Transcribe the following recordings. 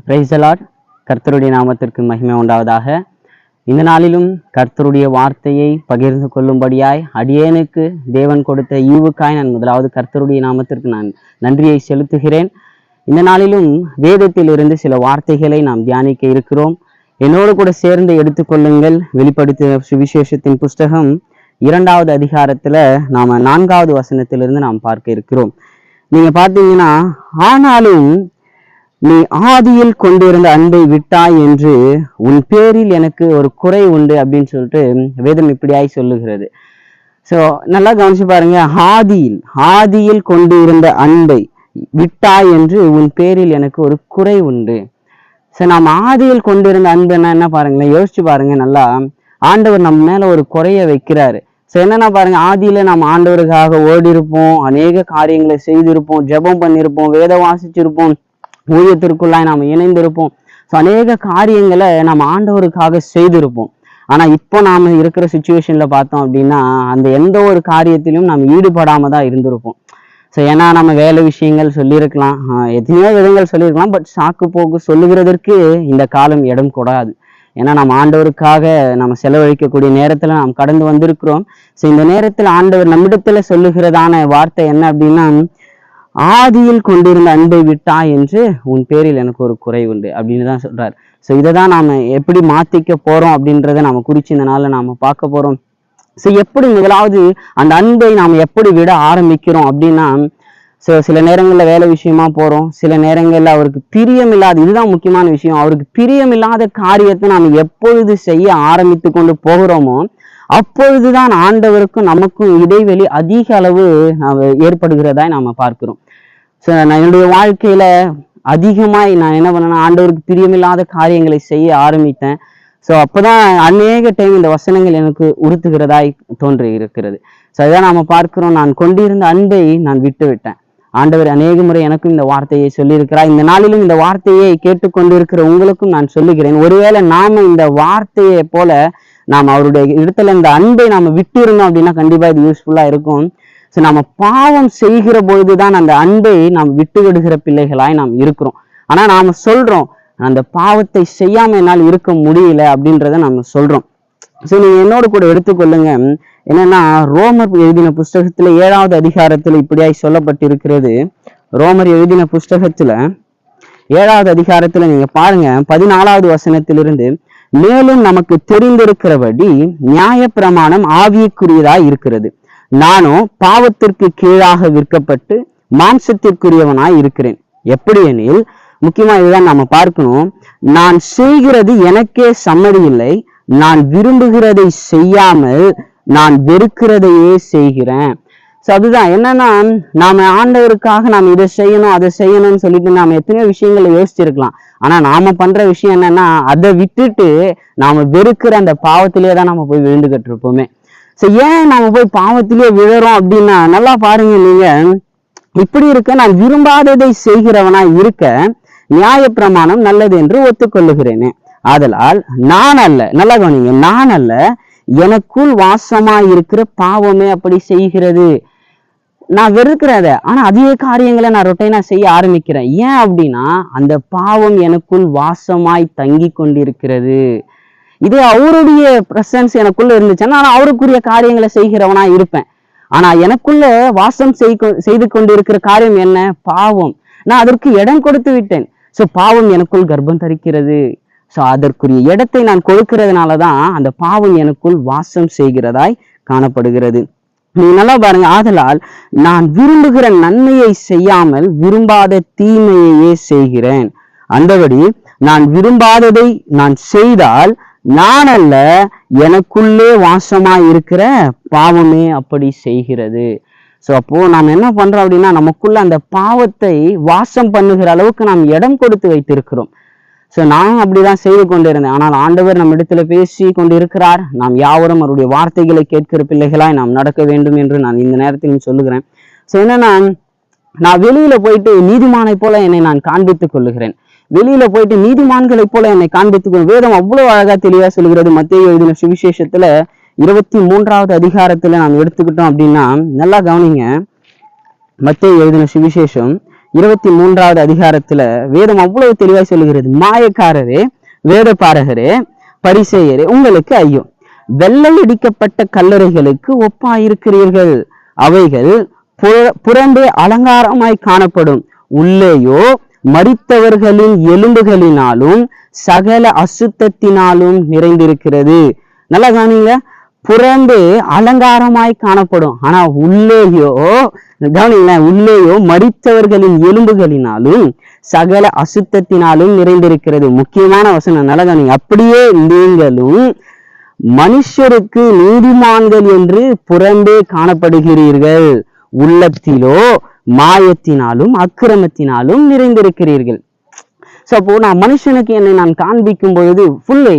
Praise the Lord. கர்த்தருடைய நாமத்திற்கு மகிமை உண்டாவதாக. இந்த நாளிலும் கர்த்தருடைய வார்த்தையை பகிர்ந்து கொள்ளும்படியாய் அடியேனுக்கு தேவன் கொடுத்த ஈவுக்காய் நான் முதலாவது கர்த்தருடைய நாமத்திற்கு நான் நன்றியை செலுத்துகிறேன். இந்த நாளிலும் வேதத்தில் இருந்து சில வார்த்தைகளை நாம் தியானிக்க இருக்கிறோம். என்னோடு கூட சேர்ந்து எடுத்துக்கொள்ளுங்கள். வெளிப்படுத்தின சுவிசேஷத்தின் புஸ்தகம் 2வது அதிகாரத்துல நாம 4வது வசனத்திலிருந்து நாம் பார்க்க இருக்கிறோம். நீங்க பார்த்தீங்கன்னா, ஆனாலும் நீ ஆதியில் கொண்டிருந்த அன்பை விட்டாய் என்று உன் பேரில் எனக்கு ஒரு குறை உண்டு அப்படின்னு சொல்லிட்டு வேதம் இப்படியாய் சொல்லுகிறது. ஸோ நல்லா கவனிச்சு பாருங்க. ஆதியில் கொண்டு இருந்த அன்பை விட்டாய் என்று உன் பேரில் எனக்கு ஒரு குறை உண்டு. ஸோ நாம் ஆதியில் கொண்டிருந்த அன்பு என்ன பாருங்களேன், யோசிச்சு பாருங்க. நல்லா ஆண்டவர் நம்ம மேல ஒரு குறைய வைக்கிறாரு. ஸோ என்னன்னா பாருங்க, ஆதியில நம்ம ஆண்டவருக்காக ஓடி இருப்போம், அநேக காரியங்களை செய்திருப்போம், ஜெபம் பண்ணியிருப்போம், வேத வாசிச்சிருப்போம், ஊழியத்திற்குள்ளாய் நாம் இணைந்திருப்போம். ஸோ அநேக காரியங்களை நம்ம ஆண்டவருக்காக செய்திருப்போம். ஆனா இப்போ நாம இருக்கிற சுச்சுவேஷன்ல பார்த்தோம் அப்படின்னா, அந்த எந்த ஒரு காரியத்திலும் நாம் ஈடுபடாம தான் இருந்திருப்போம். ஸோ ஏன்னா நம்ம வேலை விஷயங்கள் சொல்லியிருக்கலாம், எத்தனையோ விதங்கள் சொல்லியிருக்கலாம். பட் சாக்கு போக்கு சொல்லுகிறதற்கு இந்த காலம் இடம் கூடாது. ஏன்னா நம்ம ஆண்டவருக்காக நம்ம செலவழிக்கக்கூடிய நேரத்துல நாம் கடந்து வந்திருக்கிறோம். ஸோ இந்த நேரத்தில் ஆண்டவர் நம்மிடத்துல சொல்லுகிறதான வார்த்தை என்ன அப்படின்னா, ஆதியில் கொண்டிருந்த அன்பை விட்டா என்று உன் பேரில் எனக்கு ஒரு குறை உண்டு அப்படின்னு தான் சொல்றாரு. ஸோ இதை தான் நாம எப்படி மாத்திக்க போறோம் அப்படின்றத நாம குறிச்சு இந்த நாள்ல நாம பார்க்க போறோம். ஸோ எப்படி முதலாவது அந்த அன்பை நாம் எப்படி விட ஆரம்பிக்கிறோம் அப்படின்னா, ஸோ சில நேரங்களில் வேலை விஷயமா போறோம், சில நேரங்களில் அவருக்கு பிரியமில்லாத, இதுதான் முக்கியமான விஷயம், அவருக்கு பிரியமில்லாத காரியத்தை நாம் எப்பொழுது செய்ய ஆரம்பித்து கொண்டு போகிறோமோ அப்பொழுதுதான் ஆண்டவருக்கும் நமக்கும் இடைவெளி அதிக அளவு ஏற்படுகிறதா நாம பார்க்கிறோம். ஸோ நான் என்னுடைய வாழ்க்கையில அதிகமாய் நான் என்ன பண்ணேன்னா, ஆண்டவருக்கு பிரியமில்லாத காரியங்களை செய்ய ஆரம்பித்தேன். ஸோ அப்போதான் அநேக டைம் இந்த வசனங்கள் எனக்கு உறுத்துகிறதாய் தோன்றி இருக்கிறது. ஸோ அதான் நாம பார்க்கிறோம், நான் கொண்டிருந்த அன்பை நான் விட்டு விட்டேன். ஆண்டவர் அநேக முறை எனக்கும் இந்த வார்த்தையை சொல்லியிருக்கிறார். இந்த நாளிலும் இந்த வார்த்தையை கேட்டுக்கொண்டிருக்கிற உங்களுக்கும் நான் சொல்லுகிறேன், ஒருவேளை நாம இந்த வார்த்தையை போல நாம் அவருடைய இடத்துல இந்த அன்பை நாம விட்டு இருந்தோம் அப்படின்னா கண்டிப்பா இது யூஸ்ஃபுல்லா இருக்கும். ஸோ நம்ம பாவம் செய்கிற பொழுதுதான் அந்த அன்பை நாம் விட்டு விடுகிற பிள்ளைகளாய் நாம் இருக்கிறோம். ஆனா நாம சொல்றோம், அந்த பாவத்தை செய்யாம என்னால் இருக்க முடியல அப்படின்றத நம்ம சொல்றோம். ஸோ நீங்க என்னோட கூட எடுத்துக்கொள்ளுங்க. என்னன்னா, ரோமர் எழுதின புஸ்தகத்துல 7வது அதிகாரத்துல இப்படியாய் சொல்லப்பட்டிருக்கிறது. ரோமர் எழுதின புஸ்தகத்துல 7வது அதிகாரத்துல நீங்க பாருங்க, 14வது வசனத்திலிருந்து, மேலும் நமக்கு தெரிந்திருக்கிறபடி நியாயப்பிரமாணம் ஆவிக்குரியதாய் இருக்கிறது, நானோ பாவத்திற்கு கீழாக விற்கப்பட்டு மாம்சத்திற்குரியவனாய் இருக்கிறேன். எப்படி எனில், முக்கியமா இதுதான் நாம பார்க்கணும், நான் செய்கிறது எனக்கே சம்மதி இல்லை, நான் விரும்புகிறதை செய்யாமல் நான் வெறுக்கிறதையே செய்கிறேன். ஸோ அதுதான் என்னன்னா, நாம ஆண்டவருக்காக நாம் இதை செய்யணும் அதை செய்யணும்னு சொல்லிட்டு நாம எத்தனையோ விஷயங்களை யோசிச்சிருக்கலாம். ஆனா நாம பண்ற விஷயம் என்னன்னா, அதை விட்டுட்டு நாம வெறுக்கிற அந்த பாவத்திலேயே தான் நம்ம போய் விழுந்துகிட்டு இருப்போமே. ஸோ ஏன் நாம போய் பாவத்திலேயே விழுறோம் அப்படின்னா, நல்லா பாருங்க, நீங்க இப்படி இருக்க, நான் விரும்பாததை செய்கிறவனா இருக்க நியாயப்பிரமாணம் நல்லது என்று ஒத்துக்கொள்ளுகிறேனே. ஆதலால் நான் அல்ல, நல்லா கவனிங்க, நான் அல்ல, எனக்குள் வாசமாய் இருக்கிற பாவமே அப்படி செய்கிறது. நான் வெறுக்கிறத, ஆனா அதே காரியங்களை நான் ரொட்டைனா செய்ய ஆரம்பிக்கிறேன். ஏன் அப்படின்னா, அந்த பாவம் எனக்குள் வாசமாய் தங்கி கொண்டிருக்கிறது. இதே அவருடைய பிரசன்ஸ் எனக்குள்ள இருந்துச்சுன்னா நான் அவருக்குரிய காரியங்களை செய்கிறவனா இருப்பேன். ஆனா எனக்குள்ள வாசம் செய்து கொண்டிருக்கிற காரியம் என்ன? பாவம். நான் அதற்கு இடம் கொடுத்து விட்டேன். ஸோ பாவம் எனக்குள் கர்ப்பம் தரிக்கிறது. ஸோ அதற்குரிய இடத்தை நான் கொடுக்கிறதுனாலதான் அந்த பாவம் எனக்குள் வாசம் செய்கிறதாய் காணப்படுகிறது. நீ நல்லா பாருங்க, ஆதலால் நான் விரும்புகிற நன்மையை செய்யாமல் விரும்பாத தீமையையே செய்கிறேன். அந்தபடி நான் விரும்பாததை நான் செய்தால் நான் அல்ல, எனக்குள்ளே வாசமாய் இருக்கிற பாவமே அப்படி செய்கிறது. ஸோ அப்போ நாம் என்ன பண்றோம் அப்படின்னா, நமக்குள்ள அந்த பாவத்தை வாசம் பண்ணுகிற அளவுக்கு நாம் இடம் கொடுத்து வைத்திருக்கிறோம். ஸோ நான் அப்படிதான் செய்து கொண்டிருந்தேன். ஆனால் ஆண்டவர் நம்ம இடத்துல பேசி கொண்டிருக்கிறார். நாம் யாவரும் அவருடைய வார்த்தைகளை கேட்கிற பிள்ளைகளாய் நாம் நடக்க வேண்டும் என்று நான் இந்த நேரத்திலும் சொல்லுகிறேன். ஸோ என்னன்னா, நான் வெளியில போயிட்டு நீதிமானை போல என்னை நான் காண்பித்துக் கொள்ளுகிறேன். வெளியில போயிட்டு நீதிமான்களை போல என்னை காண்பித்துக் கொள். வேதம் அவ்வளவு அழகா தெளிவா சொல்லுகிறது. மத்தேயு எழுதின சுவிசேஷத்துல 23வது அதிகாரத்துல நாம் எடுத்துக்கிட்டோம் அப்படின்னா, நல்லா கவனிங்க. மத்தேயு எழுதின சுவிசேஷம் 23வது அதிகாரத்துல வேதம் அவ்வளவு தெளிவாய் சொல்லுகிறது, மாயக்காரரே, வேத பாரகரே, பரிசேயரே, உங்களுக்கு ஐயோ, வெள்ளையடிக்கப்பட்ட கல்லறைகளுக்கு ஒப்பாயிருக்கிறீர்கள். அவைகள் புறம்பே அலங்காரமாய் காணப்படும், உள்ளேயோ மரித்தவர்களின் எலும்புகளினாலும் சகல அசுத்தத்தினாலும் நிறைந்திருக்கிறது. நல்லா கவனிங்க, புறம்பே அலங்காரமாய் காணப்படும், ஆனா உள்ளேயோ, கவனிங்களேன், உள்ளேயோ மரித்தவர்களின் எலும்புகளினாலும் சகல அசுத்தத்தினாலும் நிறைந்திருக்கிறது. முக்கியமான வசனம், நல்லா கவனிங்க. அப்படியே நீங்களும் மனுஷருக்கு நீதிமான்கள் என்று புறம்பே காணப்படுகிறீர்கள், உள்ளத்திலோ மாயத்தினாலும் அக்கிரமத்தினாலும் நிறைந்திருக்கிறீர்கள். சோ அப்போ நான் மனுஷனுக்கு என்னை நான் காண்பிக்கும் பொழுது ஃபுல்லு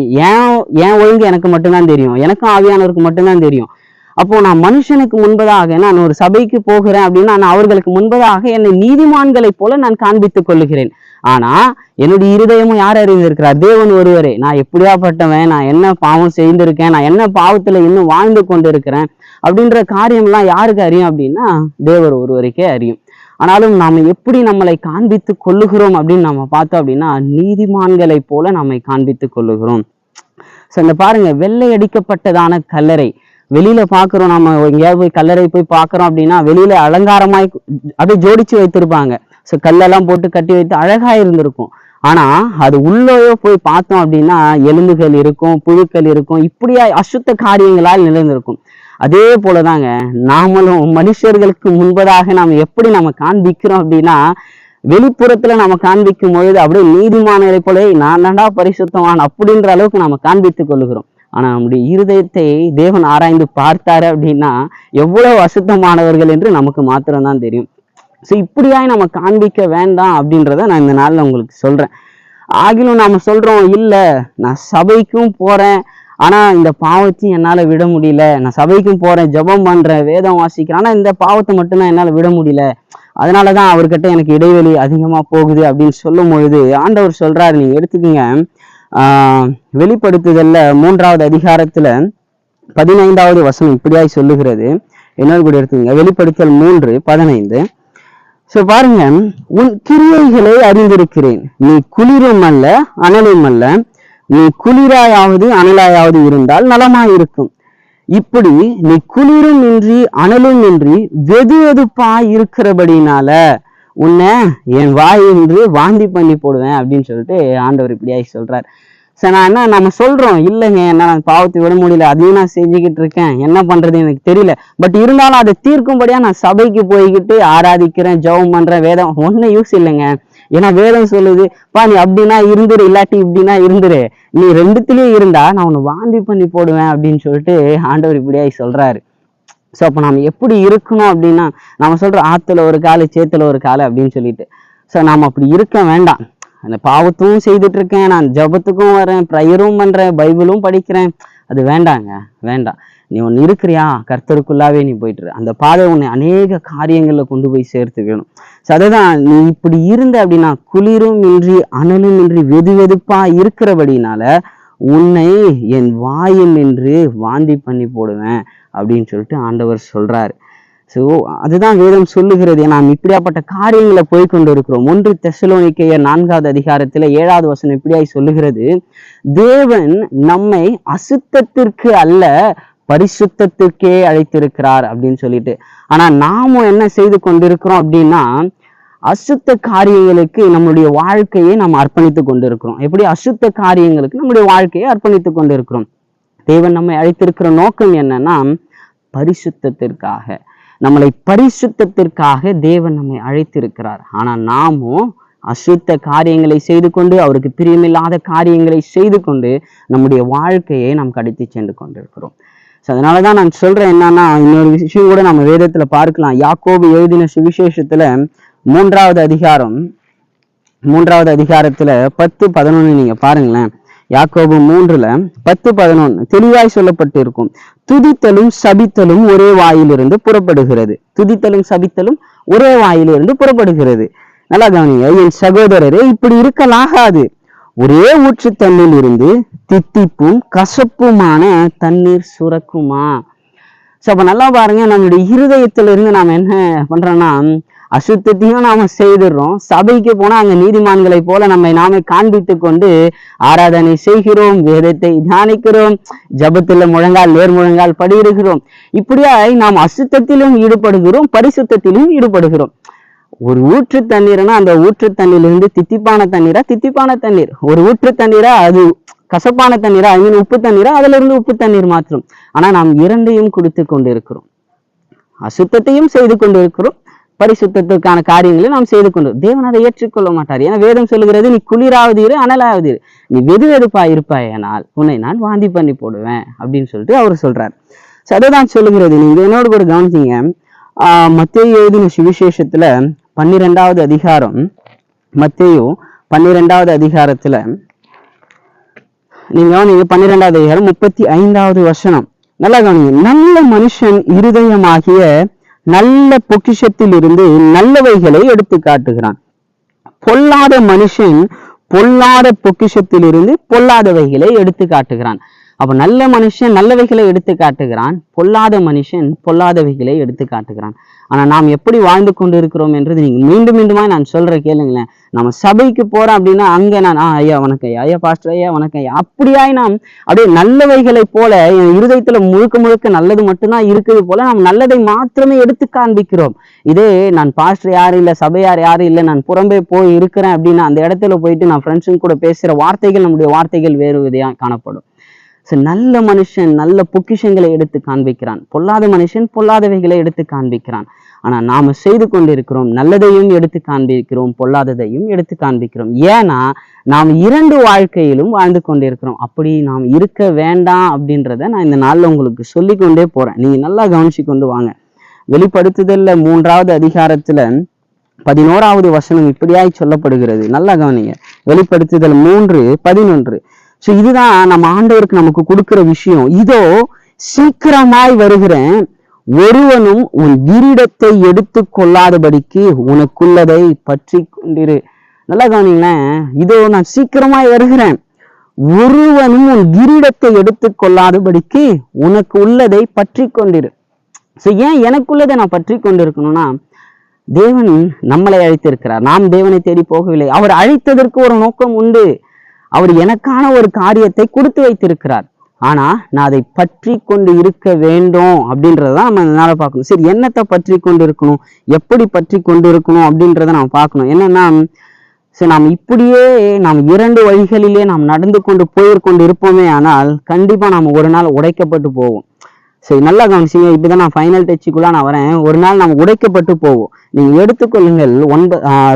ஏன் ஒழுங்கு எனக்கு மட்டும்தான் தெரியும், எனக்கும் ஆவியானவருக்கு மட்டும்தான் தெரியும். அப்போ நான் மனுஷனுக்கு முன்பதாக நான் ஒரு சபைக்கு போகிறேன் அப்படின்னா நான் அவர்களுக்கு முன்பதாக என்னை நீதிமான்களை போல நான் காண்பித்துக் கொள்ளுகிறேன். ஆனா என்னுடைய இருதயமும் யார் அறிந்திருக்கிறார்? தேவன் ஒருவரே. நான் எப்படியாப்பட்டவன், நான் என்ன பாவம் செய்திருக்கேன், நான் என்ன பாவத்துல இன்னும் வாழ்ந்து கொண்டு இருக்கிறேன் அப்படின்ற காரியம்லாம் யாருக்கு அறியும் அப்படின்னா தேவர் ஒருவருக்கே அறியும். ஆனாலும் நாம எப்படி நம்மளை காண்பித்து கொள்ளுகிறோம் அப்படின்னு நம்ம பார்த்தோம் அப்படின்னா நீதிமான்களை போல நம்மை காண்பித்து கொள்ளுகிறோம். சோ இந்த பாருங்க, வெள்ளை அடிக்கப்பட்டதான கல்லறை வெளியில பாக்குறோம். நம்ம எங்கேயாவது போய் கல்லறை போய் பாக்குறோம் அப்படின்னா வெளியில அலங்காரமாய் அப்படியே ஜோடிச்சு வைத்திருப்பாங்க. சோ கல்லெல்லாம் போட்டு கட்டி வைத்து அழகா இருந்திருக்கும். ஆனா அது உள்ளேயோ போய் பார்த்தோம் அப்படின்னா எலும்புகள் இருக்கும், புழுக்கள் இருக்கும், இப்படியா அசுத்த காரியங்களால் நிறைந்திருக்கும். அதே போலதாங்க நாமளும் மனுஷர்களுக்கு முன்பதாக நாம் எப்படி நம்ம காண்பிக்கிறோம் அப்படின்னா வெளிப்புறத்துல நம்ம காண்பிக்கும் பொழுது அப்படியே நீதிமான்களை போல நான் தாண்டா பரிசுத்தவான் அப்படின்ற அளவுக்கு நம்ம காண்பித்துக் கொள்ளுகிறோம். ஆனா நம்முடைய இருதயத்தை தேவன் ஆராய்ந்து பார்த்தாரு அப்படின்னா எவ்வளவு அசுத்தமானவர்கள் என்று நமக்கு மாத்திரம்தான் தெரியும். சோ இப்படியாய் நம்ம காண்பிக்க வேண்டாம் அப்படின்றத நான் இந்த நாள்ல உங்களுக்கு சொல்றேன். ஆகிலும் நாம சொல்றோம், இல்ல நான் சபைக்கும் போறேன், ஆனா இந்த பாவத்தையும் என்னால விட முடியல, நான் சபைக்கும் போறேன், ஜெபம் பண்றேன், வேதம் வாசிக்கிறேன், ஆனா இந்த பாவத்தை மட்டும்தான் என்னால விட முடியல, அதனாலதான் அவர்கிட்ட எனக்கு இடைவெளி அதிகமா போகுது அப்படின்னு சொல்லும் பொழுது ஆண்டவர் சொல்றாரு, நீங்க எடுத்துக்கீங்க, வெளிப்படுத்துதல்ல 3வது அதிகாரத்துல 15வது வசனம் இப்படியாய் சொல்லுகிறது. என்னோட கூட எடுத்துக்கீங்க, வெளிப்படுத்தல் 3:15. சோ பாருங்க, உன் கிரியைகளை அறிந்திருக்கிறேன், நீ குளிரும் அல்ல அனலும் அல்ல, நீ குளிராயாவது அனலாயாவது இருந்தால் நலமாயிருக்கும். இப்படி நீ குளிரும் இன்றி அனலும் இன்றி வெது வெதுப்பாய் இருக்கிறபடினால உன்னை என் வாய் என்று வாந்தி பண்ணி போடுவேன் அப்படின்னு சொல்லிட்டு ஆண்டவர் இப்படியாய் சொல்றார். சரி, நான் என்ன நம்ம சொல்றோம், இல்லைங்க என்ன நான் பாவத்தை விட முடியல, அதையும் நான் செஞ்சுக்கிட்டு இருக்கேன், என்ன பண்றது எனக்கு தெரியல, பட் இருந்தாலும் அதை தீர்க்கும்படியா நான் சபைக்கு போய்கிட்டு ஆராதிக்கிறேன், ஜெபம் பண்றேன், வேதம் ஒன்னும் யூஸ் இல்லைங்க. ஏன்னா வேதம் சொல்லுது, நீ அப்படின்னா இருந்துரு, இல்லாட்டி இப்படின்னா இருந்துரு, நீ ரெண்டுத்திலயும் இருந்தா நான் உன்னை வாந்தி பண்ணி போடுவேன் அப்படின்னு சொல்லிட்டு ஆண்டவர் இப்படியாய் சொல்றாரு. சோ அப்ப நம்ம எப்படி இருக்கணும் அப்படின்னா நம்ம சொல்றோம் ஆத்துல ஒரு காலு சேத்துல ஒரு காலு அப்படின்னு சொல்லிட்டு. சோ நாம அப்படி இருக்க வேண்டாம். அந்த பாவத்தும் செய்துட்டு இருக்கேன், நான் ஜபத்துக்கும் வரேன், ப்ரேயரும் பண்றேன், பைபிளும் படிக்கிறேன், அது வேண்டாங்க, வேண்டாம். நீ ஒன்று இருக்கிறியா, கர்த்தருக்குள்ளாவே நீ போயிட்டு அந்த பாதை உன்னை அநேக காரியங்கள்ல கொண்டு போய் சேர்த்து வேணும். ஸோ அதுதான், நீ இப்படி இருந்த அப்படின்னா குளிரும் இன்றி அனலும் இன்றி வெது வெதுப்பா இருக்கிறபடினால உன்னை என் வாயில் நின்று வாந்தி பண்ணி போடுவேன் அப்படின்னு சொல்லிட்டு ஆண்டவர் சொல்றாரு. ஸோ அதுதான் வேதம் சொல்லுகிறது. நாம் இப்படியாப்பட்ட காரியங்களை போய்கொண்டு இருக்கிறோம். 1 தெசலோனிக்கேயர் 4வது அதிகாரத்துல 7வது வசனம் இப்படியாய் சொல்லுகிறது, தேவன் நம்மை அசுத்தத்திற்கு அல்ல பரிசுத்தத்திற்கே அழைத்திருக்கிறார் அப்படின்னு சொல்லிட்டு. ஆனா நாமும் என்ன செய்து கொண்டிருக்கிறோம் அப்படின்னா அசுத்த காரியங்களுக்கு நம்மளுடைய வாழ்க்கையை நம்ம அர்ப்பணித்து கொண்டிருக்கிறோம். எப்படி அசுத்த காரியங்களுக்கு நம்முடைய வாழ்க்கையை அர்ப்பணித்து கொண்டிருக்கிறோம். தேவன் நம்மை அழைத்திருக்கிற நோக்கம் என்னன்னா பரிசுத்தத்திற்காக, நம்மளை பரிசுத்தத்திற்காக தேவன் நம்மை அழைத்திருக்கிறார். ஆனா நாமும் அசுத்த காரியங்களை செய்து கொண்டு, அவருக்கு பிரியமில்லாத காரியங்களை செய்து கொண்டு நம்முடைய வாழ்க்கையை நாம் கடத்தி சென்று கொண்டிருக்கிறோம். ஸோ அதனாலதான் நான் சொல்றேன், என்னன்னா இன்னொரு விஷயம் கூட நம்ம வேதத்துல பார்க்கலாம். யாக்கோபு எழுதின சுவிசேஷத்துல 3வது அதிகாரத்துல 10:11 நீங்க பாருங்களேன். யாக்கோபு 3:10-11 தெளிவாய் சொல்லப்பட்டு இருக்கும். துதித்தலும் சபித்தலும் ஒரே வாயிலிருந்து புறப்படுகிறது. துதித்தலும் சபித்தலும் ஒரே வாயிலிருந்து புறப்படுகிறது. நல்லா கவனிங்க, என் சகோதரரே, இப்படி இருக்கலாகாது. ஒரே ஊற்று தண்ணில் இருந்து தித்திப்பும் கசப்புமான தண்ணீர் சுரக்குமா? சோ அப்ப நல்லா பாருங்க, நம்மளுடைய இருதயத்திலிருந்து நாம் என்ன பண்றோம்னா அசுத்தத்தையும் நாம செய்துடுறோம். சபைக்கு போனா அங்க நீதிமான்களை போல நம்மை நாமே காண்பித்து கொண்டு ஆராதனை செய்கிறோம், வேதத்தை தியானிக்கிறோம், ஜபத்துல முழங்கால் நேர் முழங்கால் படியிடுகிறோம். இப்படியாய் நாம் அசுத்தத்திலும் ஈடுபடுகிறோம், பரிசுத்தத்திலும் ஈடுபடுகிறோம். ஒரு ஊற்று தண்ணீர்னா அந்த ஊற்று தண்ணீரிலிருந்து தித்திப்பான தண்ணீரா, தித்திப்பான தண்ணீர். ஒரு ஊற்று தண்ணீரா அது கசப்பான தண்ணீரா, ஐ மீன் உப்பு தண்ணீரா, அதுல இருந்து உப்பு தண்ணீர் மாத்திரம். ஆனா நாம் இரண்டையும் குடித்து கொண்டு இருக்கிறோம். அசுத்தத்தையும் செய்து கொண்டு இருக்கிறோம், பரிசுத்தத்துக்கான காரியங்களை நாம் செய்து கொண்டு. தேவன் அதை ஏற்றுக்கொள்ள மாட்டார். ஏன்னா வேதம் சொல்லுகிறது, நீ குளிராவது இரு, அனலாவது இரு, நீ வெது வெதுப்பா இருப்பாயனால் உன்னை நான் வாந்தி பண்ணி போடுவேன் அப்படின்னு சொல்லிட்டு அவர் சொல்றாரு. அதைதான் சொல்லுகிறது. நீங்க என்னோட கூட கவனிச்சீங்க, மத்தேயு எழுதின சுவிசேஷத்துல 12வது அதிகாரம், மத்தேயு 12வது அதிகாரத்துல நீங்க 12வது அதிகாரம் 35வது வசனம் நல்லா கவனிங்க. நல்ல மனுஷன் இருதயமாகிய நல்ல பொக்கிஷத்தில் இருந்து நல்லவைகளை எடுத்து காட்டுகிறான், பொல்லாத மனுஷன் பொல்லாத பொக்கிஷத்தில் இருந்து பொல்லாதவைகளை எடுத்து காட்டுகிறான். அப்ப நல்ல மனுஷன் நல்லவைகளை எடுத்து காட்டுகிறான், பொல்லாத மனுஷன் பொல்லாதவைகளை எடுத்து காட்டுகிறான். ஆனா நாம் எப்படி வாழ்ந்து கொண்டு இருக்கிறோம் என்றது நீங்க மீண்டும் மீண்டுமா நான் சொல்ற கேளுங்களேன். நம்ம சபைக்கு போறோம் அப்படின்னா அங்க நான் ஐயா வணக்கம் ஐயா, ஐயா பாஸ்டர் ஐயா வணக்கம் ஐயா, அப்படியாய் நாம் அப்படியே நல்லவைகளை போல என் இருதயத்துல முழுக்க முழுக்க நல்லது மட்டும்தான் இருக்குது போல நாம் நல்லதை மாத்திரமே எடுத்து காண்பிக்கிறோம். இதே நான் பாஸ்டர் யாரும் இல்லை, சபையார் யாரும் இல்லை, நான் புறம்பே போய் இருக்கிறேன் அப்படின்னா அந்த இடத்துல போயிட்டு நான் ஃப்ரெண்ட்ஸுங்க கூட பேசுற வார்த்தைகள், நம்முடைய வார்த்தைகள் வேறு விதையா காணப்படும். நல்ல மனுஷன் நல்ல பொக்கிஷங்களை எடுத்து காண்பிக்கிறான், பொல்லாத மனுஷன் பொல்லாதவைகளை எடுத்து காண்பிக்கிறான். ஆனா நாம செய்து கொண்டிருக்கிறோம், நல்லதையும் எடுத்து காண்பிக்கிறோம், பொல்லாததையும் எடுத்து காண்பிக்கிறோம். ஏன்னா நாம் இரண்டு வாழ்க்கையிலும் வாழ்ந்து கொண்டிருக்கிறோம். அப்படி நாம் இருக்க வேண்டாம் அப்படின்றத நான் இந்த நாள்ல உங்களுக்கு சொல்லி கொண்டே போறேன். நீங்க நல்லா கவனிச்சு கொண்டு வாங்க. வெளிப்படுத்துதல்ல 3வது அதிகாரத்துல 11வது வசனம் இப்படியாய் சொல்லப்படுகிறது. நல்லா கவனிங்க. வெளிப்படுத்துதல் 3:11. இதுதான் நம்ம ஆண்டவருக்கு நமக்கு கொடுக்கிற விஷயம். இதோ சீக்கிரமாய் வருகிறேன், ஒருவனும் உன் கிரீடத்தை எடுத்து கொள்ளாதபடிக்கு உனக்குள்ளதை பற்றி கொண்டிரு. நல்லா கவனிங்களேன். இதோ நான் சீக்கிரமாய் வருகிறேன், ஒருவனும் உன் கிரீடத்தை எடுத்து கொள்ளாதபடிக்கு உனக்கு உள்ளதை பற்றி கொண்டிரு. ஏன் எனக்குள்ளதை நான் பற்றி கொண்டிருக்கணும்னா, தேவன் நம்மளை அழைத்திருக்கிறார், நாம் தேவனை தேடி போகவில்லை. அவர் அழைத்ததற்கு ஒரு நோக்கம் உண்டு. அவர் எனக்கான ஒரு காரியத்தை கொடுத்து வைத்திருக்கிறார். ஆனா நான் அதை பற்றி கொண்டு இருக்க வேண்டும் அப்படின்றதான் நம்ம இதனால பார்க்கணும். சரி, என்னத்தை பற்றி கொண்டு இருக்கணும், எப்படி பற்றி கொண்டு இருக்கணும் அப்படின்றத நாம் பார்க்கணும். என்னன்னா, சரி நாம் இப்படியே நாம் இரண்டு வழிகளிலே நாம் நடந்து கொண்டு போயிற்கொண்டு இருப்போமே, ஆனால் கண்டிப்பா நாம் ஒரு நாள் உடைக்கப்பட்டு போவோம். சரி, நல்லா கவனிச்சிங்க. இப்படிதான் நான் ஃபைனல் டச்சுக்குள்ள நான் வரேன். ஒரு நாள் நாம் உடைக்கப்பட்டு போவோம். நீங்க எடுத்துக்கொள்ளுங்கள்.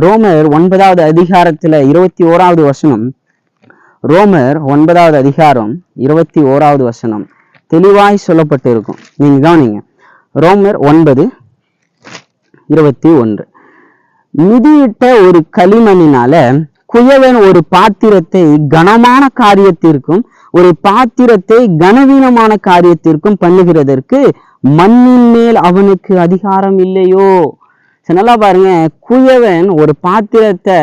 ரோமர் 9வது அதிகாரத்துல 21வது வசனம். ரோமர் 9வது அதிகாரம் 21வது வசனம் தெளிவாய் சொல்லப்பட்டு இருக்கும். நீங்க கவனிங்க. ரோமர் 9:21. மிதியிட்ட ஒரு களிமண்ணினால குயவன் ஒரு பாத்திரத்தை கனமான காரியத்திற்கும் ஒரு பாத்திரத்தை கனவீனமான காரியத்திற்கும் பண்ணுகிறதற்கு மண்ணின் மேல் அவனுக்கு அதிகாரம் இல்லையோ? நல்லா பாருங்க. குயவன் ஒரு பாத்திரத்தை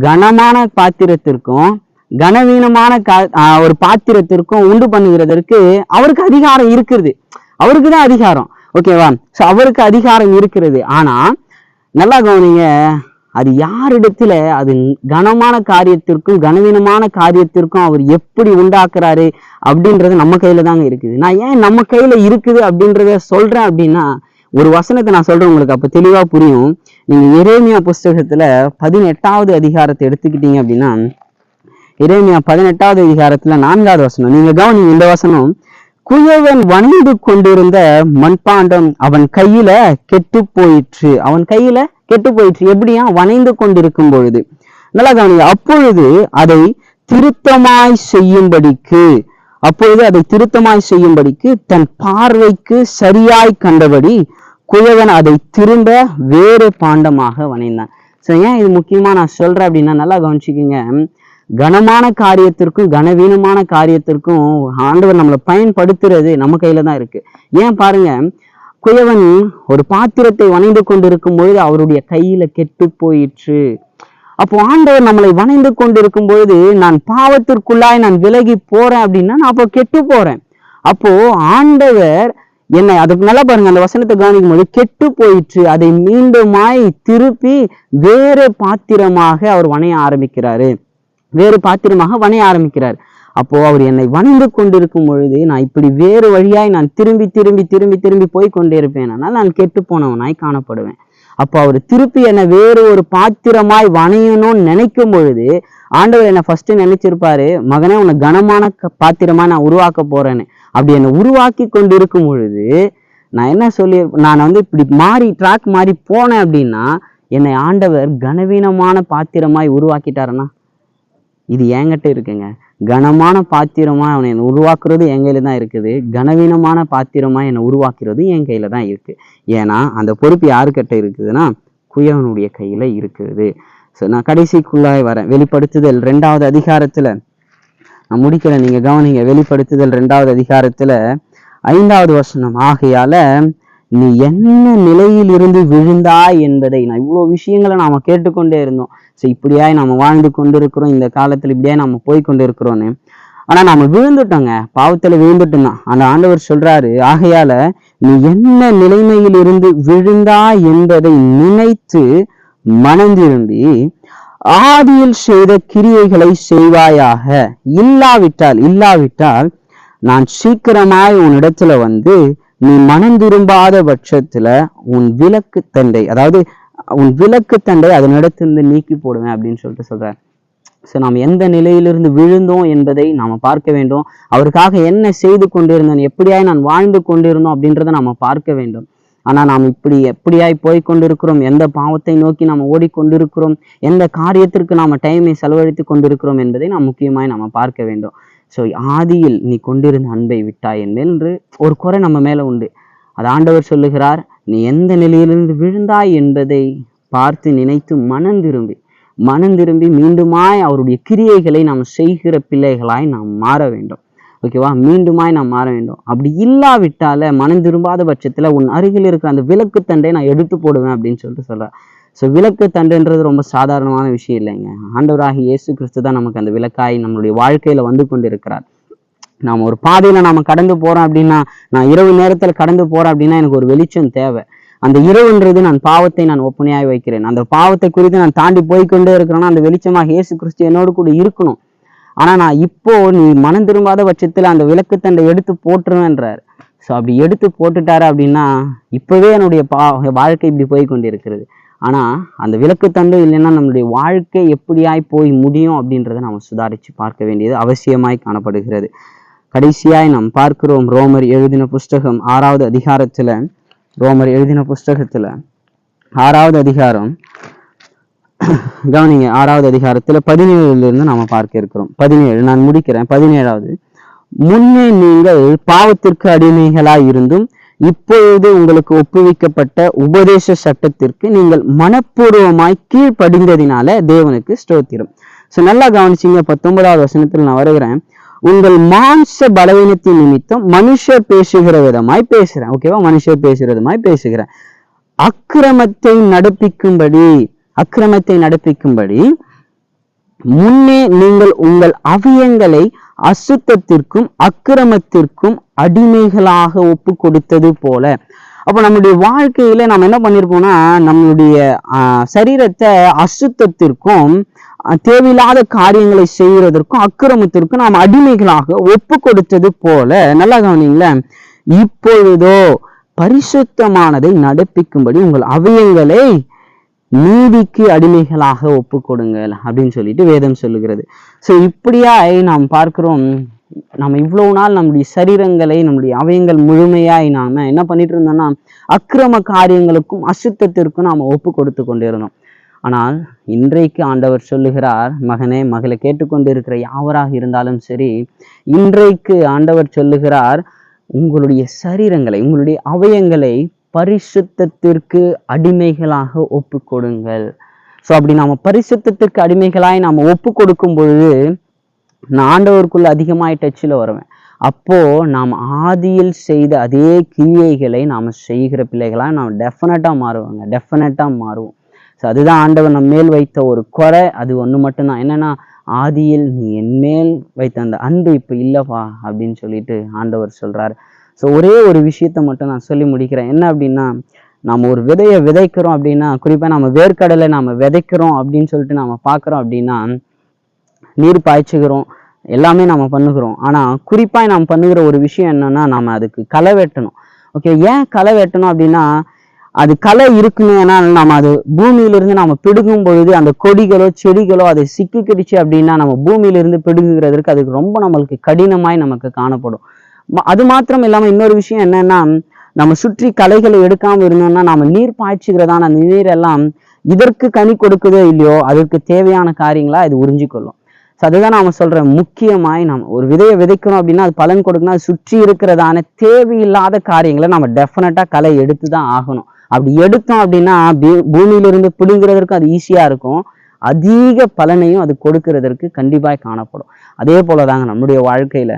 கனமான பாத்திரத்திற்கும் கனவீனமான ஒரு பாத்திரத்திற்கும் உண்டு பண்ணுகிறதற்கு அவருக்கு அதிகாரம் இருக்கிறது. அவருக்கு தான் அதிகாரம், ஓகேவா? சோ அவருக்கு அதிகாரம் இருக்கிறது. ஆனா நல்லா கவனிங்க, அது யாரிடத்துல அது கனமான காரியத்திற்கும் கனவீனமான காரியத்திற்கும் அவர் எப்படி உண்டாக்குறாரு அப்படின்றது நம்ம கையில தாங்க இருக்குது. நான் ஏன் நம்ம கையில இருக்குது அப்படின்றத சொல்றேன் அப்படின்னா, ஒரு வசனத்தை நான் சொல்றேன் உங்களுக்கு, அப்ப தெளிவா புரியும். நீங்க எரேமியா புஸ்தகத்துல 18வது அதிகாரத்தை எடுத்துக்கிட்டீங்க அப்படின்னா, எரேமியா 18வது அதிகாரத்துல 4வது வசனம் நீங்க கவனிங்க. இந்த வசனம், குயவன் வணிந்து கொண்டிருந்த மண்பாண்டம் அவன் கையில கெட்டு போயிற்று. அவன் கையில கெட்டு போயிற்று. எப்படியா? வணைந்து கொண்டிருக்கும் பொழுது. நல்லா கவனிங்க. அப்பொழுது அதை திருத்தமாய் செய்யும்படிக்கு தன் பார்வைக்கு சரியாய் கண்டபடி குயவன் அதை திரும்ப வேறு பாண்டமாக வணைந்தான். சரி, ஏன் இது முக்கியமா நான் சொல்றேன் அப்படின்னா, நல்லா கவனிச்சுக்கோங்க. கனமான காரியத்திற்கும் கனவீனமான காரியத்திற்கும் ஆண்டவர் நம்மளை பயன்படுத்துறது நம்ம கையில தான் இருக்கு. ஏன் பாருங்க, குயவன் ஒரு பாத்திரத்தை வணைந்து கொண்டிருக்கும் பொழுது அவருடைய கையில கெட்டு போயிற்று. அப்போ ஆண்டவர் நம்மளை வணைந்து கொண்டிருக்கும் பொழுது நான் பாவத்திற்குள்ளாய் நான் விலகி போறேன் அப்படின்னா நான் அப்போ கெட்டு போறேன். அப்போ ஆண்டவர் என்னை, அதுக்கு நல்லா பாருங்க அந்த வசனத்தை கவனிக்கும் போது, கெட்டு போயிற்று, அதை மீண்டுமாய் திருப்பி வேறு பாத்திரமாக அவர் வணைய ஆரம்பிக்கிறாரு. வேறு பாத்திரமாக வணைய ஆரம்பிக்கிறார். அப்போ அவர் என்னை வணைந்து கொண்டிருக்கும் பொழுது நான் இப்படி வேறு வழியாய் நான் திரும்பி திரும்பி திரும்பி திரும்பி போய் கொண்டே இருப்பேன். ஆனால் நான் கெட்டு போனவனாய் காணப்படுவேன். அப்போ அவர் திருப்பி என்னை வேறு ஒரு பாத்திரமாய் வணையணும்னு நினைக்கும் பொழுது ஆண்டவர் என்னை ஃபர்ஸ்ட் நினைச்சிருப்பாரு, மகனே உன்னை கனமான பாத்திரமா நான் உருவாக்க போறேன்னு. அப்படி என்னை உருவாக்கி கொண்டு இருக்கும் பொழுது நான் என்ன சொல்லி, நான் இப்படி மாறி ட்ராக் மாறி போனேன் அப்படின்னா என்னை ஆண்டவர் கனவீனமான பாத்திரமாய் உருவாக்கிட்டாருன்னா இது என்கிட்ட இருக்குங்க. கனமான பாத்திரமா அவனை என்னை உருவாக்குறது என் கையில தான் இருக்குது. கனவீனமான பாத்திரமா என்னை உருவாக்குறது என் கையில தான் இருக்கு. ஏன்னா அந்த பொறுப்பு யாருக்கிட்ட இருக்குதுன்னா குயவனுடைய கையில இருக்குது. ஸோ நான் கடைசிக்குள்ளாய் வரேன். வெளிப்படுத்துதல் 2வது அதிகாரத்துல நான் முடிக்கிறேன், நீங்க கவனிங்க. வெளிப்படுத்துதல் 2வது அதிகாரத்துல 5வது வசனம், ஆகையால நீ என்ன நிலையில் இருந்து விழுந்தாய் என்பதை, நான் இவ்வளவு விஷயங்களை நாம கேட்டுக்கொண்டே இருந்தோம். ஸோ இப்படியாய் நாம வாழ்ந்து கொண்டு இருக்கிறோம், இந்த காலத்துல இப்படியாய் நாம போய் கொண்டு இருக்கிறோன்னு. ஆனா நாம விழுந்துட்டோங்க, பாவத்துல விழுந்துட்டோம் தான். அந்த ஆண்டவர் சொல்றாரு, ஆகையால நீ என்ன நிலைமையில் இருந்து விழுந்தாய் என்பதை நினைத்து மனம் திரும்பி ஆதியில் செய்த கிரியைகளை செய்வாயாக. இல்லாவிட்டால் நான் சீக்கிரமாய் உன்னிடத்துல வந்து நீ மனம் திரும்பாத பட்சத்துல உன் விலக்கு தண்டை, அதாவது உன் விலக்கு தண்டை அதனிடத்திலிருந்து நீக்கி போடுவேன் அப்படின்னு சொல்றார். ஸோ நாம் எந்த நிலையிலிருந்து விழுந்தோம் என்பதை நாம பார்க்க வேண்டும். அவருக்காக என்ன செய்து கொண்டிருந்தோம், எப்படியாய் நான் வாழ்ந்து கொண்டிருந்தோம் அப்படின்றத நாம பார்க்க வேண்டும். ஆனா நாம் எப்படியாய் போய் கொண்டிருக்கிறோம், எந்த பாவத்தை நோக்கி நாம் ஓடிக்கொண்டிருக்கிறோம், எந்த காரியத்திற்கு நாம டைமை செலவழித்து கொண்டிருக்கிறோம் என்பதை நாம் முக்கியமாய் நாம பார்க்க வேண்டும். ஸோ ஆதியில் நீ கொண்டிருந்த அன்பை விட்டாய் என்று ஒரு குறை நம்ம மேல உண்டு. அது ஆண்டவர் சொல்லுகிறார், நீ எந்த நிலையிலிருந்து விழுந்தாய் என்பதை பார்த்து நினைத்து மனம் திரும்பி மீண்டுமாய் அவருடைய கிரியைகளை நாம் செய்கிற பிள்ளைகளாய் நாம் மாற வேண்டும். ஓகேவா? மீண்டுமாய் நாம் மாற வேண்டும். அப்படி இல்லாவிட்டால மனம் திரும்பாத பட்சத்துல உன் அருகில் இருக்கிற அந்த விலக்கு தண்டை நான் எடுத்து போடுவேன் அப்படின்னு சொல்றேன். ஸோ விலக்கு தண்டுன்றது ரொம்ப சாதாரணமான விஷயம் இல்லைங்க. ஆண்டவராகி இயேசு கிறிஸ்து தான் நமக்கு அந்த விலக்காய் நம்மளுடைய வாழ்க்கையில வந்து கொண்டிருக்கிறார். நாம ஒரு பாதையில நாம கடந்து போறோம் அப்படின்னா, நான் இரவு நேரத்துல கடந்து போறேன் அப்படின்னா எனக்கு ஒரு வெளிச்சம் தேவை. அந்த இரவுன்றது நான் பாவத்தை நான் ஒப்பனையாய் வைக்கிறேன். அந்த பாவத்தை குறித்து நான் தாண்டி போய்கொண்டே இருக்கிறேன்னா அந்த வெளிச்சமாக இயேசு கிறிஸ்து என்னோடு கூட இருக்கணும். ஆனா நான் இப்போ நீ மனம் திரும்பாத பட்சத்துல அந்த விளக்குத்தண்டை எடுத்து போட்டுருவேன்றார். ஸோ அப்படி எடுத்து போட்டுட்டாரு அப்படின்னா இப்பவே என்னுடைய வாழ்க்கை இப்படி போய் கொண்டிருக்கிறது. ஆனா அந்த விளக்குத்தண்டு இல்லைன்னா நம்மளுடைய வாழ்க்கை எப்படியாய் போய் முடியும் அப்படின்றத நம்ம சுதாரிச்சு பார்க்க வேண்டியது அவசியமாய் காணப்படுகிறது. கடைசியாய் நாம் பார்க்கிறோம் ரோமர் எழுதின புஸ்தகம் 6வது அதிகாரத்துல, ரோமர் எழுதின புஸ்தகத்துல 6வது அதிகாரம் கவனிங்க. 6வது அதிகாரத்துல 17 இருந்து நாம பார்க்க இருக்கிறோம். 17 நான் முடிக்கிறேன். 17வது, முன்னே நீங்கள் பாவத்திற்கு அடிமைகளாய் இருந்தும் இப்பொழுது உங்களுக்கு ஒப்புவிக்கப்பட்ட உபதேச சட்டத்திற்கு நீங்கள் மனப்பூர்வமாய் கீழ்ப்படிந்ததினால தேவனுக்கு ஸ்தோத்திரம். ஸோ நல்லா கவனிச்சிங்க. 19வது வசனத்தில் நான் வருகிறேன். உங்கள் மாம்ச பலவீனத்தின் நிமித்தம் மனுஷர் பேசுகிற விதமாய் பேசுறேன். ஓகேவா? மனுஷர் பேசுகிற விதமாய் பேசுகிறேன். அக்கிரமத்தை நடப்பிக்கும்படி முன்னே நீங்கள் உங்கள் அவயங்களை அசுத்தத்திற்கும் அக்கிரமத்திற்கும் அடிமைகளாக ஒப்பு கொடுத்தது போல. அப்ப நம்மளுடைய வாழ்க்கையில நம்ம என்ன பண்ணிருப்போம்னா, நம்மளுடைய சரீரத்தை அசுத்தத்திற்கும் தேவையில்லாத காரியங்களை செய்வதற்கும் அக்கிரமத்திற்கும் நாம் அடிமைகளாக ஒப்பு கொடுத்தது போல. நல்லா கவனிங்களேன். இப்பொழுதோ பரிசுத்தமானதை நடப்பிக்கும்படி உங்கள் அவயங்களை நீதிக்கு அடிமைகளாக ஒப்பு கொடுங்கள் அப்படின்னு சொல்லிட்டு வேதம் சொல்லுகிறது. ஸோ இப்படியாய் நாம் பார்க்கிறோம். நம்ம இவ்வளவு நாள் நம்முடைய சரீரங்களை, நம்முடைய அவயங்கள் முழுமையாய் நாம என்ன பண்ணிட்டு இருந்தோம்னா அக்கிரம காரியங்களுக்கும் அசுத்தத்திற்கும் நாம ஒப்பு கொடுத்து கொண்டிருந்தோம். ஆனால் இன்றைக்கு ஆண்டவர் சொல்லுகிறார், மகனே மகளை கேட்டுக்கொண்டு இருக்கிற யாவராக இருந்தாலும் சரி, இன்றைக்கு ஆண்டவர் சொல்லுகிறார், உங்களுடைய சரீரங்களை, உங்களுடைய அவயங்களை பரிசுத்தத்திற்கு அடிமைகளாக ஒப்பு கொடுங்கள். ஸோ அப்படி நாம பரிசுத்தத்திற்கு அடிமைகளாய் நாம ஒப்பு கொடுக்கும் பொழுது நான் ஆண்டவருக்குள்ள அதிகமாய் டச்சில் வருவேன். அப்போ நாம் ஆதியில் செய்த அதே கிரியைகளை நாம செய்கிற பிள்ளைகளா நாம் டெஃபினட்டா மாறுவோம். ஸோ அதுதான் ஆண்டவர் நம்ம மேல் வைத்த ஒரு குறை. அது ஒன்று மட்டும்தான். என்னன்னா, ஆதியில் நீ என் மேல் வைத்த அந்த அன்பு இப்ப இல்லப்பா அப்படின்னு சொல்லிட்டு ஆண்டவர் சொல்றாரு. ஸோ ஒரே ஒரு விஷயத்த மட்டும் நான் சொல்லி முடிக்கிறேன். என்ன அப்படின்னா, நம்ம ஒரு விதையை விதைக்கிறோம் அப்படின்னா, குறிப்பா நம்ம வேர்க்கடலை நம்ம விதைக்கிறோம் அப்படின்னு சொல்லிட்டு நம்ம பார்க்குறோம் அப்படின்னா, நீர் பாய்ச்சுகிறோம், எல்லாமே நம்ம பண்ணுகிறோம். ஆனா குறிப்பா நாம் பண்ணுகிற ஒரு விஷயம் என்னன்னா, நாம அதுக்கு களை வெட்டணும். ஓகே, ஏன் களை வெட்டணும் அப்படின்னா, அது களை இருக்குன்னு, ஏன்னா நம்ம அது பூமியிலிருந்து நம்ம பிடுங்கும் பொழுது அந்த கொடிகளோ செடிகளோ அதை சிக்கிக்கிடுச்சு அப்படின்னா, நம்ம பூமியிலிருந்து பிடுங்குகிறதற்கு அதுக்கு ரொம்ப நம்மளுக்கு கடினமாய் நமக்கு காணப்படும். அது மாத்திரம் இல்லாம இன்னொரு விஷயம் என்னன்னா, நம்ம சுற்றி களைகளை எடுக்காம இருந்தோம்னா, நாம நீர் பாய்ச்சுகிறதான அந்த நீர் எல்லாம் இதற்கு கனி கொடுக்குதோ இல்லையோ, அதற்கு தேவையான காரியங்களா இது உறிஞ்சிக்கொள்ளும். ஸோ அதுதான் நாம சொல்றேன். முக்கியமாய் நம்ம ஒரு விதையை விதைக்கிறோம் அப்படின்னா, அது பலன் கொடுக்கணும். அது சுற்றி இருக்கிறதான தேவையில்லாத காரியங்களை நம்ம டெஃபினட்டா களை எடுத்து தான் ஆகணும். அப்படி எடுத்தோம் அப்படின்னா, பூமியிலிருந்து பிடுங்கிறதற்கு அது ஈஸியா இருக்கும். அதிக பலனையும் அது கொடுக்கிறதற்கு கண்டிப்பாய் காணப்படும். அதே போலதாங்க நம்முடைய வாழ்க்கையில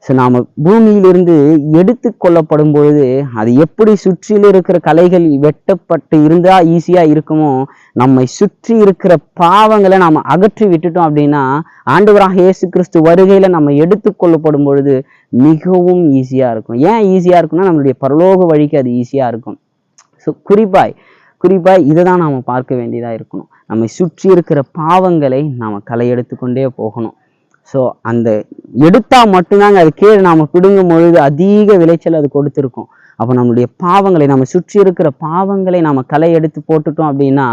நாம பூமியிலிருந்து எடுத்து கொள்ளப்படும் பொழுது, அது எப்படி சுற்றில இருக்கிற களைகள் வெட்டப்பட்டு இருந்தா ஈஸியா இருக்குமோ, நம்மை சுற்றி இருக்கிற பாவங்களை நாம அகற்றி விட்டுட்டோம் அப்படின்னா, ஆண்டவராக இயேசு கிறிஸ்து வருகையில நம்ம எடுத்து கொள்ளப்படும் பொழுது மிகவும் ஈஸியா இருக்கும். ஏன் ஈஸியா இருக்கும்னா, நம்மளுடைய பரலோக வழிக்கு அது ஈஸியா இருக்கும். ஸோ குறிப்பாய் இதை தான் நாம பார்க்க வேண்டியதா இருக்கணும். நம்மை சுற்றி இருக்கிற பாவங்களை நாம களை எடுத்து கொண்டே போகணும். ஸோ அந்த எடுத்தா மட்டும்தாங்க அது கீழே நாம பிடுங்கும் பொழுது அதிக விளைச்சல் அது கொடுத்துருக்கும். அப்போ நம்மளுடைய பாவங்களை, நம்ம சுற்றி இருக்கிற பாவங்களை நாம களை எடுத்து போட்டுட்டோம் அப்படின்னா,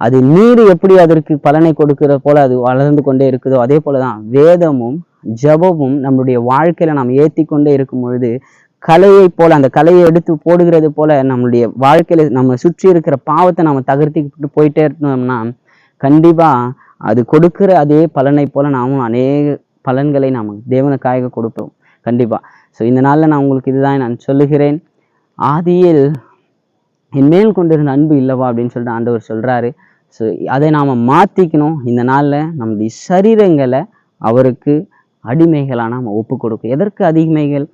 அது நீர் எப்படி அதற்கு பலனை கொடுக்கிற போல அது வளர்ந்து கொண்டே இருக்குதோ, அதே போலதான் வேதமும் ஜபமும் நம்மளுடைய வாழ்க்கையில நாம் ஏற்றி கொண்டே இருக்கும் பொழுது, கலையை போல அந்த கலையை எடுத்து போடுகிறது போல நம்மளுடைய வாழ்க்கையில நம்ம சுற்றி இருக்கிற பாவத்தை நம்ம தகர்த்திக்கிட்டு போயிட்டே இருந்தோம்னா, கண்டிப்பா அது கொடுக்கிற அதே பலனை போல நாமும் அநேக பலன்களை நாம் தேவனுக்காக கொடுப்போம் கண்டிப்பா. ஸோ இந்த நாள்ல நான் உங்களுக்கு இதுதான் நான் சொல்லுகிறேன். ஆதியில் என் மேல் கொண்டிருந்த அன்பு இல்லவா அப்படின்னு சொல்லிட்டு ஆண்டவர் சொல்றாரு. ஸோ அதை நாம மாத்திக்கணும். இந்த நாள்ல நம்முடைய சரீரங்களை அவருக்கு அடிமைகளாக நாம ஒப்பு கொடுக்கும். எதற்கு அடிமைகள்?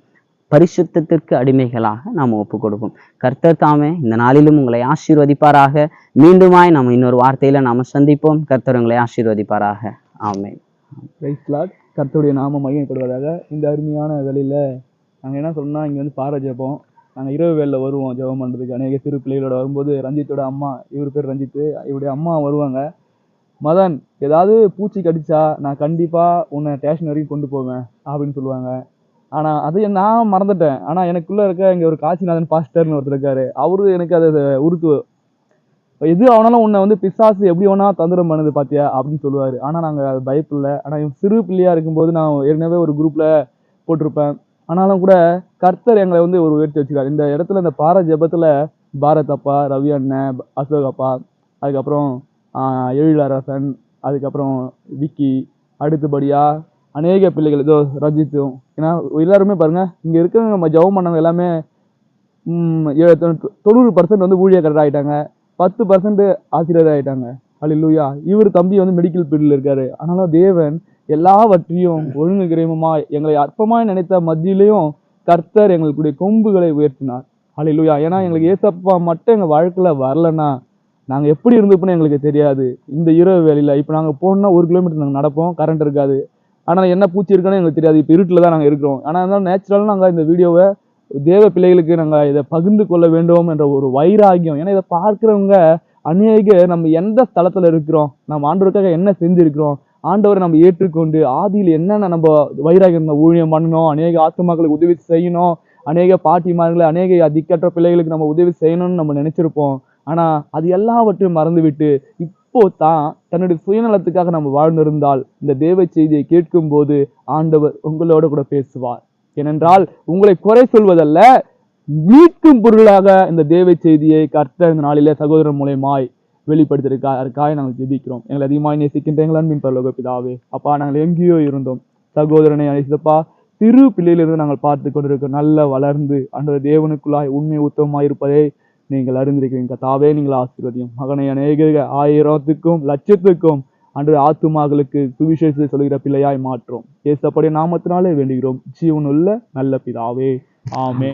பரிசுத்தத்திற்கு அடிமைகளாக நாம் ஒப்பு கொடுப்போம். கர்த்தர் தாமே இந்த நாளிலும் உங்களை ஆசீர்வதிப்பாராக. மீண்டுமாய் நம்ம இன்னொரு வார்த்தையில நாம சந்திப்போம். கர்த்தர் உங்களை ஆசீர்வதிப்பாராக. ஆமென். Praise lord. கர்த்தருடைய நாமம் மகிமைப்படுவதாக. இந்த அருமையான வேலையில நாங்கள் என்ன சொன்னா, இங்கே வந்து பாறை ஜெபம், நாங்கள் இரவு வேலையில் வருவோம் ஜெபம் பண்ணுறதுக்கு. அநேக சிறு பிள்ளைகளோட வரும்போது ரஞ்சித்தோட அம்மா, இவர் பேர் ரஞ்சித்து, இவருடைய அம்மா வருவாங்க. மதன், ஏதாவது பூச்சி கடிச்சா நான் கண்டிப்பாக உன்னை ஸ்டேஷன் வரைக்கும் கொண்டு போவேன் அப்படின்னு சொல்லுவாங்க. ஆனால் அது நான் மறந்துட்டேன். ஆனால் எனக்குள்ளே இருக்க இங்கே ஒரு காசிநாதன் பாஸ்டர்னு ஒருத்தர் இருக்காரு. அவரு எனக்கு அதை உறுத்து, எது ஆனாலும் உன்னை வந்து பிசாசு எப்படி வேணா தந்திரம் பண்ணுது பாத்தியா அப்படின்னு சொல்லுவாரு. ஆனால் நாங்கள் அது பயப்பில்லை. ஆனால் இவன் சிறு பிள்ளையா இருக்கும்போது நான் ஏற்கனவே ஒரு குரூப்ல போட்டிருப்பேன். ஆனாலும் கூட கர்த்தர் எங்களை வந்து ஒரு உயர்த்தி வச்சுக்காரு. இந்த இடத்துல இந்த பாறை ஜெபத்துல பாரத் அப்பா, ரவி அண்ணன், அசோக் அப்பா, அதுக்கப்புறம் எழிலரசன், அதுக்கப்புறம் விக்கி, அடுத்தபடியா அநேக பிள்ளைகள், ஏதோ ரஞ்சித்தும், ஏன்னா எல்லாருமே பாருங்க இங்க இருக்கிற நம்ம ஜெபம் பண்ணவங்க எல்லாமே 90% வந்து ஊழியக்காரர் ஆயிட்டாங்க, 10% ஆசிரியர் ஆயிட்டாங்க. அல்லேலூயா. இவர் தம்பி வந்து மெடிக்கல் ஃபீல்டில் இருக்காரு. ஆனாலும் தேவன் எல்லாவற்றையும் ஒழுங்கு கிரமமா எங்களை அற்பமாய் நினைத்த மத்தியிலையும் கர்த்தர் எங்களுடைய கொம்புகளை உயர்த்தினார். அல்லேலூயா. ஏன்னா எங்களுக்கு ஏசப்பா மட்டும் எங்க வாழ்க்கையில வரலன்னா நாங்க எப்படி இருந்துப்போன்னு எங்களுக்கு தெரியாது. இந்த இரவு வேலையில இப்ப நாங்க போனோம்னா 1 கிலோமீட்டர் நாங்க நடப்போம், கரண்ட் இருக்காது. ஆனா என்ன பூச்சி இருக்குன்னு எங்களுக்கு தெரியாது. இப்ப இருட்டுல தான் நாங்க இருக்கிறோம். ஆனா இருந்தாலும் நேச்சுரலா நாங்க இந்த வீடியோவை தேவ பிள்ளைகளுக்கு நாங்க இதை பகிர்ந்து கொள்ள வேண்டும் என்ற ஒரு வைராகியம். ஏன்னா இதை பார்க்கிறவங்க அநேக நம்ம எந்த ஸ்தலத்துல இருக்கிறோம், நம்ம ஆண்டவருக்காக என்ன செஞ்சிருக்கிறோம், ஆண்டவரை நம்ம ஏற்றுக்கொண்டு ஆதியில் என்னென்ன நம்ம வைராகியம் ஊழியம் பண்ணணும், அநேக ஆத்துமாக்களுக்கு உதவி செய்யணும், அநேக பாட்டிமார்களை, அநேக திக்கற்ற பிள்ளைகளுக்கு நம்ம உதவி செய்யணும்னு நம்ம நினைச்சிருப்போம். ஆனா அது எல்லாவற்றையும் மறந்துவிட்டு இப்போ தான் தன்னுடைய சுயநலத்துக்காக நம்ம வாழ்ந்திருந்தால் இந்த தேவ செய்தியை கேட்கும் போது ஆண்டவர் உங்களோட கூட பேசுவார். ஏனென்றால் உங்களை குறை சொல்வதல்ல, மீட்கும் பொருளாக இந்த தேவ செய்தியை கர்த்தர் இந்த நாளிலே சகோதரர் மூலமாய் வெளிப்படுத்திருக்காக நாங்கள் ஜெபிக்கிறோம். எங்களை அதிகமாக நேசிக்கின்ற எங்கள் அன்பின் பரலோக பிதாவே, அப்பா நாங்கள் எங்கேயோ இருந்தோம், சகோதரனை அழைத்தப்பா சிறு பிள்ளையிலிருந்து நாங்கள் பார்த்து கொண்டிருக்கிறோம். நல்ல வளர்ந்து அந்த தேவனுக்குள்ளாய் உண்மை உத்தமமாய் இருப்பதை நீங்கள் அறிந்திருக்கிறீங்க. தாவே நீங்கள் ஆசீர்வதியும் மகனை அநேக 1000த்துக்கும் லட்சத்துக்கும் அன்று ஆத்துமாக்களுக்கு சுவிசேஷத்தை சொல்கிற பிள்ளையாய் மாற்றோம். ஏசப்படைய நாமத்தினாலே வேண்டுகிறோம், ஜீவனுள்ள நல்ல பிதாவே. ஆமென்.